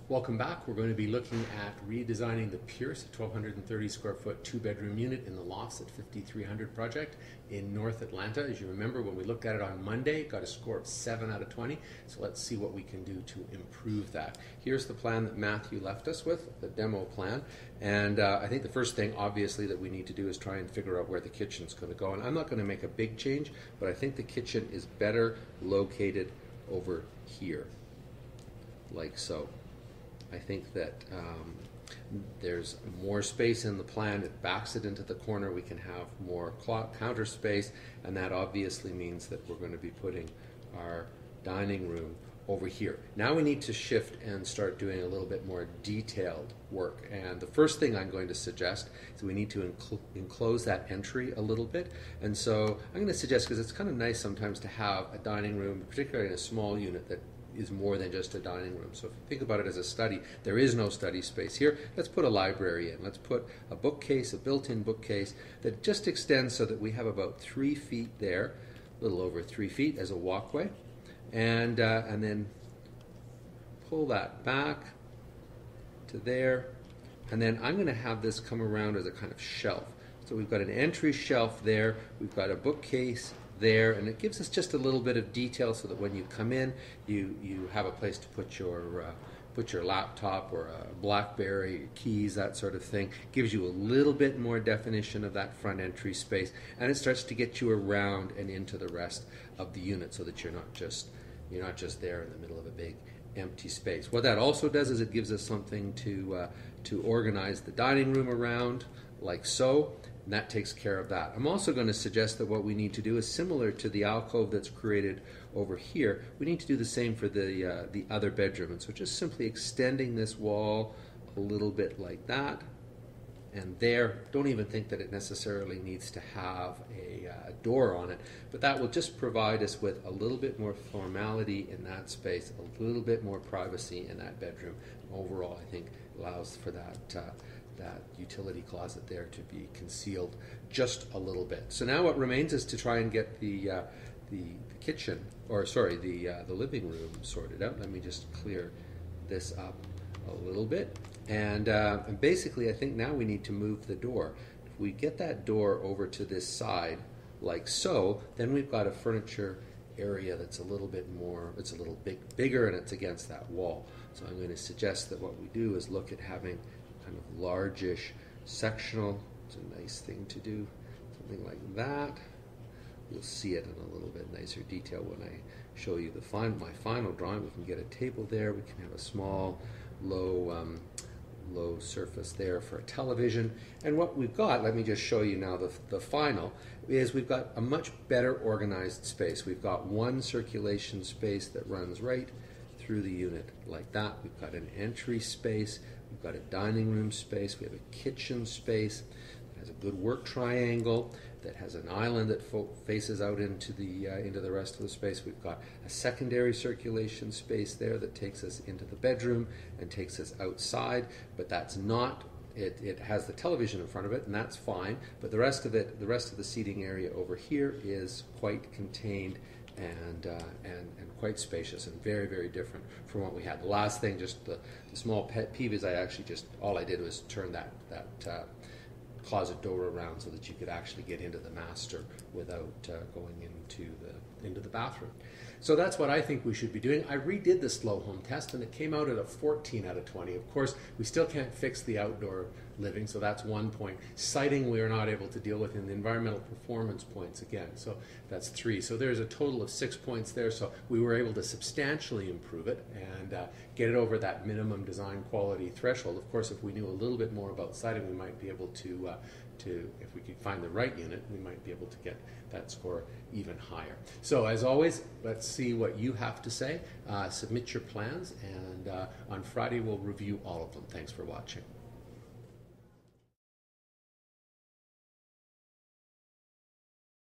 Welcome back. We're going to be looking at redesigning the Pierce, a 1,230 square foot two-bedroom unit in the Lofts at 5300 project in North Atlanta. As you remember, when we looked at it on Monday, got a score of 7 out of 20. So let's see what we can do to improve that. Here's the plan that Matthew left us with, the demo plan. And I think the first thing, obviously, that we need to do is try and figure out where the kitchen's going to go. And I'm not going to make a big change, but I think the kitchen is better located over here, like so. I think that there's more space in the plan. It backs it into the corner. We can have more counter space, and that obviously means that we're going to be putting our dining room over here. Now we need to shift and start doing a little bit more detailed work. And the first thing I'm going to suggest is we need to enclose that entry a little bit. And so I'm going to suggest, because it's kind of nice sometimes to have a dining room, particularly in a small unit, that is more than just a dining room. So if you think about it as a study, there is no study space here. Let's put a library in. Let's put a bookcase, a built-in bookcase that just extends so that we have about 3 feet there, a little over 3 feet as a walkway, and then pull that back to there, and then I'm going to have this come around as a kind of shelf. So we've got an entry shelf there, we've got a bookcase there, and it gives us just a little bit of detail so that when you come in, you have a place to put your laptop or a BlackBerry, your keys, that sort of thing. Gives you a little bit more definition of that front entry space, and it starts to get you around and into the rest of the unit so that you're not just there in the middle of a big empty space. What that also does is it gives us something to organize the dining room around, like so. And that takes care of that. I'm also going to suggest that what we need to do is similar to the alcove that's created over here. We need to do the same for the other bedroom. And so just simply extending this wall a little bit like that. And there, don't even think that it necessarily needs to have a door on it, but that will just provide us with a little bit more formality in that space, a little bit more privacy in that bedroom. Overall, I think allows for that utility closet there to be concealed just a little bit. So now what remains is to try and get the kitchen, or sorry, the living room sorted out. Let me just clear this up a little bit. And basically, I think now we need to move the door. If we get that door over to this side, like so, then we've got a furniture area that's a little bit more, it's a little bigger, and it's against that wall. So I'm going to suggest that what we do is look at having kind of largish sectional. It's a nice thing to do, something like that. You'll see it in a little bit nicer detail when I show you my final drawing. We can get a table there. We can have a small, low surface there for a television. And what we've got, let me just show you now the final, is we've got a much better organized space. We've got one circulation space that runs right through the unit like that. We've got an entry space. We've got a dining room space. We have a kitchen space that has a good work triangle, that has an island that faces out into the rest of the space. We've got a secondary circulation space there that takes us into the bedroom and takes us outside, but that's not, it has the television in front of it, and that's fine, but the rest of the seating area over here is quite contained and quite spacious and very, very different from what we had. The last thing, just the small pet peeve, is all I did was turn that closet door around so that you could actually get into the master without going into the bathroom. So that's what I think we should be doing. I redid the slow home test, and it came out at a 14 out of 20. Of course, we still can't fix the outdoor living, so that's 1 point. Sighting we are not able to deal with, in the environmental performance points again, so that's 3. So there's a total of 6 points there, so we were able to substantially improve it and get it over that minimum design quality threshold. Of course, if we knew a little bit more about sighting, we might be able to if we could find the right unit, we might be able to get that score even higher. So as always, let's see what you have to say. Submit your plans, and on Friday we'll review all of them. Thanks for watching.